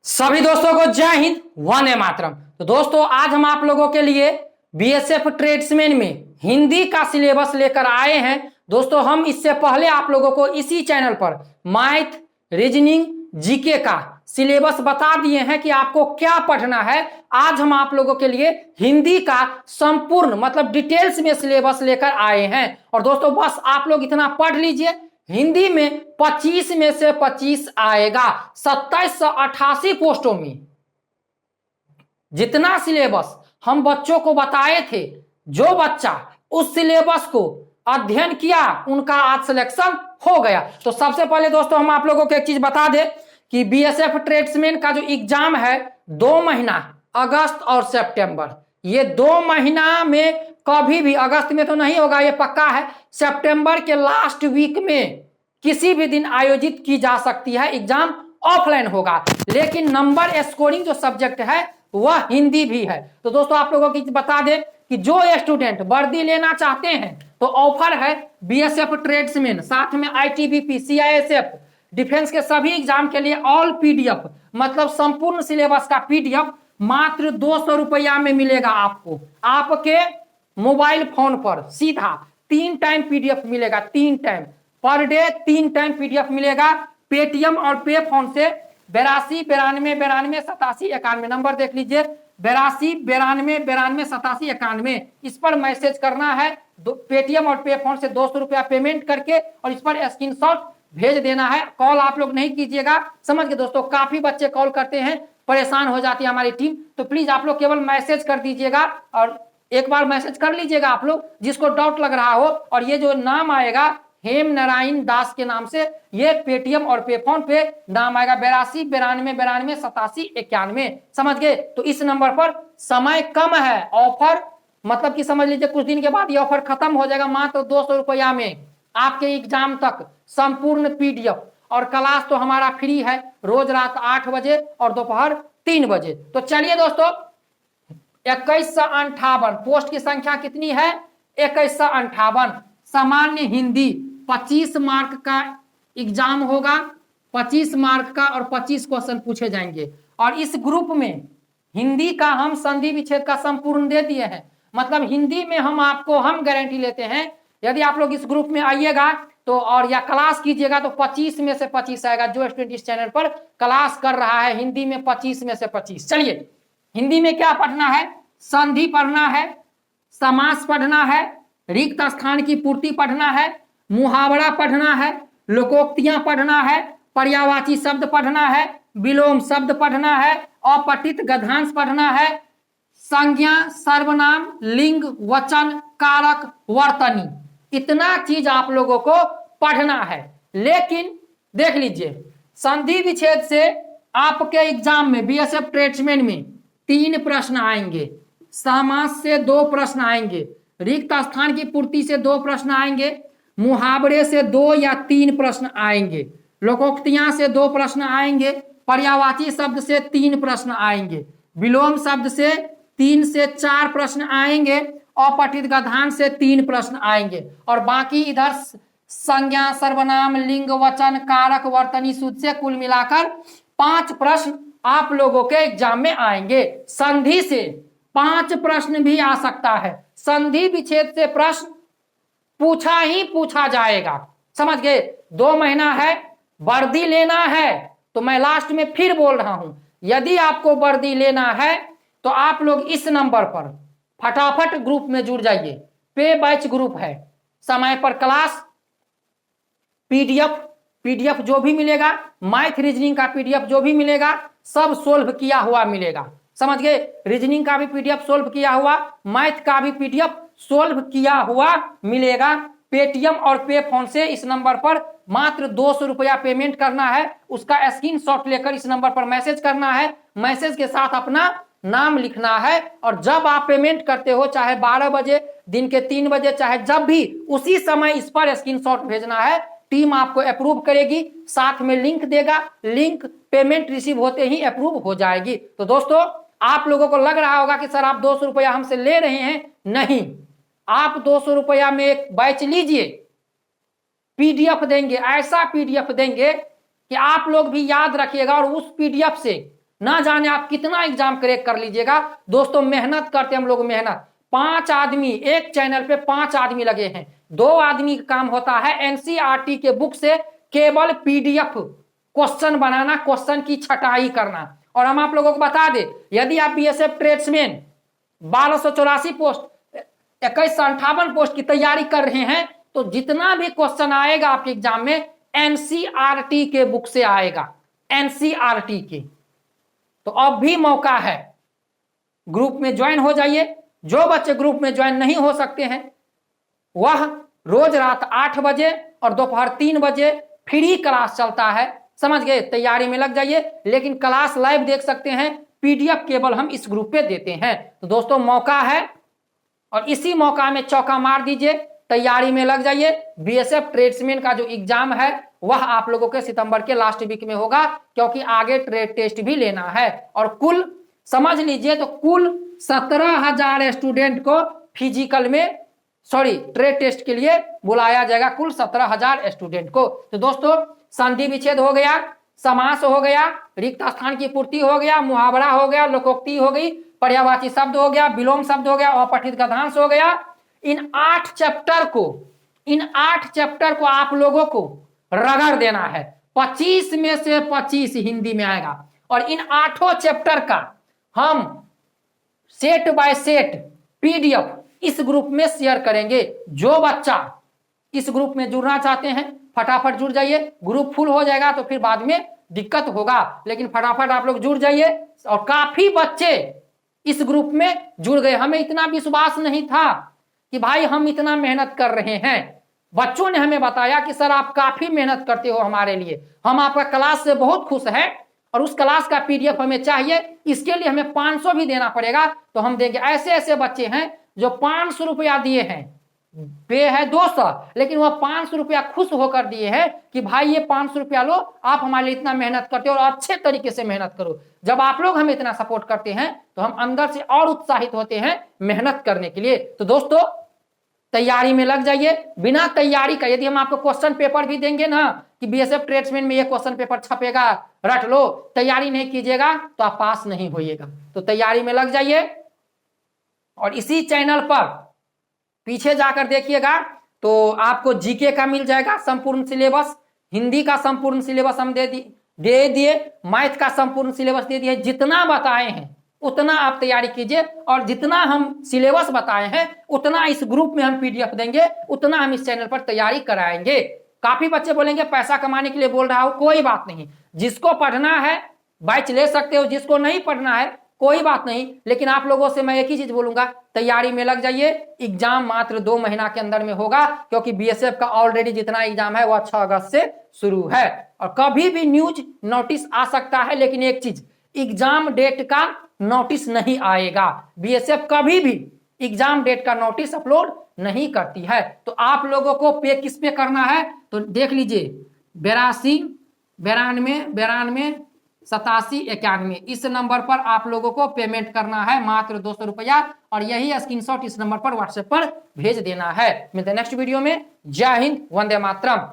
सभी दोस्तों को जय हिंद, वंदे मातरम। तो दोस्तों आज हम आप लोगों के लिए बीएसएफ ट्रेड्समैन में हिंदी का सिलेबस लेकर आए हैं। दोस्तों हम इससे पहले आप लोगों को इसी चैनल पर मैथ, रीजनिंग, जीके का सिलेबस बता दिए हैं कि आपको क्या पढ़ना है। आज हम आप लोगों के लिए हिंदी का संपूर्ण मतलब डिटेल्स में सिलेबस लेकर आए हैं। और दोस्तों बस आप लोग इतना पढ़ लीजिए, हिंदी में 25 में से 25 आएगा। 2788 पोस्टों में जितना सिलेबस हम बच्चों को बताए थे, जो बच्चा उस सिलेबस को अध्ययन किया उनका आज सिलेक्शन हो गया। तो सबसे पहले दोस्तों हम आप लोगों को एक चीज बता दें कि बीएसएफ ट्रेड्समैन का जो एग्जाम है 2 महीना अगस्त और सितंबर, ये 2 महीना में कभी भी, अगस्त में तो नहीं होगा ये पक्का है, सितंबर के लास्ट वीक में किसी भी दिन आयोजित की जा सकती है। एग्जाम ऑफलाइन होगा, लेकिन नंबर स्कोरिंग जो सब्जेक्ट है वह हिंदी भी है। तो दोस्तों आप लोगों को बता दें कि जो स्टूडेंट वर्दी लेना चाहते हैं तो ऑफर है बीएसएफ ट्रेड्समैन, साथ में आईटीबीपी, सीआईएसएफ, डिफेंस के सभी एग्जाम के लिए ऑल पीडीएफ मतलब संपूर्ण सिलेबस का पीडीएफ मात्र 200 रुपया में मिलेगा। आपको आपके मोबाइल फोन पर सीधा 3 टाइम पीडीएफ मिलेगा, 3 time per day 3 time PDF मिलेगा। पेटीएम और पे फोन से 82 92 92 87 91 नंबर देख लीजिए, 82 92 92 87 91, इस पर मैसेज करना है। पेटीएम और पे फोन से 200 रुपया पेमेंट करके और इस पर स्क्रीनशॉट भेज देना है। कॉल आप लोग नहीं कीजिएगा, समझ के दोस्तों, काफी बच्चे कॉल करते हैं, परेशान हो जाती है हमारी टीम। तो प्लीज आप लोग केवल मैसेज कर दीजिएगा और एक बार मैसेज कर लीजिएगा आप लोग जिसको डाउट लग रहा हो। और ये जो नाम आएगा हेम नारायण दास के नाम से, ये पेटीएम और पे फोन पे नाम आएगा 82 92 92 87 91, समझ गए। तो इस नंबर पर समय कम है, ऑफर मतलब कि समझ लीजिए कुछ दिन के बाद ये ऑफर खत्म हो जाएगा। मात्र 200 रुपया में आपके एग्जाम तक संपूर्ण पीडीएफ, और क्लास तो हमारा फ्री है, रोज रात 8 बजे और दोपहर 3 बजे। तो चलिए दोस्तों 2158 पोस्ट की संख्या कितनी है? 2158। सामान्य हिंदी 25 मार्क का एग्जाम होगा, 25 मार्क का, और 25 क्वेश्चन पूछे जाएंगे। और इस ग्रुप में हिंदी का हम संधि विच्छेद का संपूर्ण दे दिए हैं, मतलब हिंदी में हम आपको गारंटी लेते हैं यदि आप लोग इस ग्रुप में आइएगा तो और या क्लास कीजिएगा तो 25 में से 25 आएगा। जो स्टूडेंट इस चैनल पर क्लास कर रहा है हिंदी में 25 में से 25। चलिए हिंदी में क्या पढ़ना है? संधि पढ़ना है, समास पढ़ना है, रिक्त स्थान की पूर्ति पढ़ना है, मुहावरा पढ़ना है, लोकोक्तियां पढ़ना है, पर्यायवाची शब्द पढ़ना है, विलोम शब्द पढ़ना है, अपठित गद्यांश पढ़ना है, संज्ञा, सर्वनाम, लिंग, वचन, कारक, वर्तनी, इतना चीज आप लोगों को पढ़ना है। लेकिन देख लीजिए संधि विच्छेद से आपके एग्जाम में बीएसएफ ट्रेड्समैन में 3 प्रश्न आएंगे, समास से 2 प्रश्न आएंगे, रिक्त स्थान की पूर्ति से 2 प्रश्न आएंगे, मुहावरे से 2 या 3 प्रश्न आएंगे, लोकोक्तियां से 2 प्रश्न आएंगे, पर्यायवाची शब्द से 3 प्रश्न आएंगे, विलोम शब्द से 3 से 4 प्रश्न आएंगे, अपठित गद्यांश से 3 प्रश्न आएंगे, और बाकी इधर संज्ञा, सर्वनाम, लिंग, वचन, कारक, वर्तनी, सूत्र से कुल मिलाकर 5 प्रश्न आप लोगों के एग्जाम में आएंगे। संधि से 5 प्रश्न भी आ सकता है, संधि विच्छेद से प्रश्न पूछा ही पूछा जाएगा, समझ गए। 2 महीना है, वर्दी लेना है तो मैं लास्ट में फिर बोल रहा हूं, यदि आपको वर्दी लेना है तो आप लोग इस नंबर पर फटाफट ग्रुप में जुड़ जाइए। पे बैच ग्रुप है, समय पर क्लास, पीडीएफ जो भी मिलेगा, मैथ रीजनिंग का पीडीएफ जो भी मिलेगा सब सोल्व किया हुआ मिलेगा, समझ गए। रीजनिंग का भी पीडीएफ सोल्व किया हुआ, मैथ का भी पीडीएफ सोल्व किया हुआ मिलेगा। पेटीएम और पे फोन से इस नंबर पर मात्र 200 रुपया पेमेंट करना है, उसका स्क्रीनशॉट लेकर इस नंबर पर मैसेज करना है, मैसेज के साथ अपना नाम लिखना है, और जब आप पेमेंट करते हो चाहे 12 बजे, दिन के 3 बजे, चाहे जब भी, उसी समय इस पर स्क्रीनशॉट भेजना है। टीम आपको अप्रूव करेगी, साथ में लिंक देगा, लिंक पेमेंट रिसीव होते ही अप्रूव हो जाएगी। तो दोस्तों आप लोगों को लग रहा होगा कि सर आप 200 रुपया हमसे ले रहे हैं, नहीं, आप 200 रुपया में एक बैच लीजिए, पीडीएफ देंगे, ऐसा पीडीएफ देंगे कि आप लोग भी याद रखिएगा और उस पीडीएफ से ना जाने आप कितना एग्जाम क्रैक कर लीजिएगा। दोस्तों मेहनत करते हम लोग, मेहनत 5 आदमी, एक चैनल पे 5 आदमी लगे हैं। 2 आदमी का काम होता है एनसीईआरटी के बुक से केवल पीडीएफ क्वेश्चन बनाना, क्वेश्चन की छटाई करना। और हम आप लोगों को बता दे, यदि आप बीएसएफ ट्रेड्समैन 1284 पोस्ट 2158 पोस्ट की तैयारी कर रहे हैं तो जितना भी क्वेश्चन आएगा आपके एग्जाम में एनसीईआरटी के बुक से आएगा, एनसीईआरटी के। तो अब भी मौका है, ग्रुप में ज्वाइन हो जाइए। जो बच्चे ग्रुप में ज्वाइन नहीं हो सकते हैं वह रोज रात 8 बजे और दोपहर 3 बजे फ्री क्लास चलता है, समझ गए। तैयारी में लग जाइए, लेकिन क्लास लाइव देख सकते हैं, पीडीएफ केवल हम इस ग्रुप पे देते हैं। तो दोस्तों मौका है और इसी मौका में चौका मार दीजिए, तैयारी में लग जाइए। बीएसएफ ट्रेड्समैन का जो एग्जाम है वह आप लोगों के सितंबर के लास्ट वीक में होगा, क्योंकि आगे ट्रेड टेस्ट भी लेना है। और कुल समझ लीजिए तो कुल 17,000 स्टूडेंट को फिजिकल में, सॉरी ट्रेड टेस्ट के लिए बुलाया जाएगा, कुल 17,000 स्टूडेंट को। तो दोस्तों संधि विच्छेद हो गया, समास हो गया, रिक्त स्थान की पूर्ति हो गया, मुहावरा हो गया, लोकोक्ति हो गई, पर्यायवाची शब्द हो गया, विलोम शब्द हो गया, अपठित गद्यांश हो गया। इन 8 चैप्टर को आप लोगों को रगड़ देना है। 25 में से 25 हिंदी में आएगा और इन 8 चैप्टर का हम सेट बाय सेट पीडीएफ इस ग्रुप में शेयर करेंगे। जो बच्चा इस ग्रुप में जुड़ना चाहते हैं फटाफट जुड़ जाइए। ग्रुप फुल हो जाएगा तो फिर बाद में दिक्कत होगा, लेकिन फटाफट आप लोग जुड़ जाइए। और काफी बच्चे इस ग्रुप में जुड़ गए। हमें इतना विश्वास नहीं था कि भाई हम इतना मेहनत कर रहे हैं। बच्चों ने हमें बताया कि सर आप काफी मेहनत करते हो हमारे लिए, हम आपका क्लास से बहुत खुश हैं और उस क्लास का पीडीएफ हमें चाहिए, इसके लिए हमें 500 भी देना पड़ेगा तो हम देंगे। ऐसे ऐसे बच्चे हैं जो 500 रुपया दिए हैं, पे है 200, लेकिन वह 500 रुपया खुश होकर दिए हैं कि भाई ये 500 रुपया लो, आप हमारे लिए इतना मेहनत करते हो और अच्छे तरीके से मेहनत करो। जब आप लोग हमें इतना सपोर्ट करते हैं तो हम अंदर से और उत्साहित होते हैं मेहनत करने के लिए। तो दोस्तों तैयारी में लग जाइए। बिना तैयारी का यदि हम आपको क्वेश्चन पेपर भी देंगे ना कि बीएसएफ ट्रेड्समैन में ये क्वेश्चन पेपर छपेगा, रट लो, तैयारी नहीं कीजिएगा तो आप पास नहीं होइएगा। तो तैयारी में लग जाइए। और इसी चैनल पर पीछे जाकर देखिएगा तो आपको जीके का मिल जाएगा संपूर्ण सिलेबस, हिंदी का संपूर्ण सिलेबस हम दे दिए, मैथ का संपूर्ण सिलेबस दे दिए। जितना बताए हैं उतना आप तैयारी कीजिए और जितना हम सिलेबस बताए हैं उतना इस ग्रुप में हम पीडीएफ देंगे, उतना हम इस चैनल पर तैयारी कराएंगे। काफी बच्चे बोलेंगे पैसा कमाने के लिए बोल रहा हूं, कोई बात नहीं। जिसको पढ़ना है बैच ले सकते हो, जिसको नहीं पढ़ना है कोई बात नहीं। लेकिन आप लोगों से मैं एक ही चीज बोलूंगा, तैयारी में लग जाइए। एग्जाम मात्र 2 महीना के अंदर में होगा, क्योंकि बीएसएफ का ऑलरेडी जितना एग्जाम है वह 6 अगस्त से शुरू है। और कभी भी न्यूज नोटिस आ सकता है, लेकिन एक चीज, एग्जाम डेट का नोटिस नहीं आएगा। बीएसएफ कभी भी एग्जाम डेट का नोटिस अपलोड नहीं करती है। तो आप लोगों को पे किस पे करना है तो देख लीजिए, 82 92 87 91 इस नंबर पर आप लोगों को पेमेंट करना है, मात्र 200 रुपया। और यही स्क्रीनशॉट इस नंबर पर व्हाट्सएप पर भेज देना है। मिलते हैं नेक्स्ट वीडियो में। जय हिंद, वंदे मातरम।